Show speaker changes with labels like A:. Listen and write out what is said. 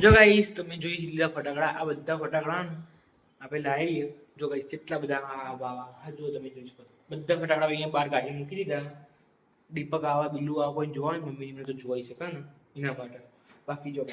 A: જો ગાઈસ તમે જોઈ લીધા ફટાકડા, આ બધા ફટાકડા આપણે લાવીએ. જો ગાઈસ કેટલા બધા આ જો તમે જોઈ શકો બધા ફટાકડા અહીંયા બહાર ગાડી મૂકી દીધા. દીપક આવા બિલ્લુ આવા કોઈ જોવા મમ્મી તો જોઈ શકે ને એના માટે. બાકી જો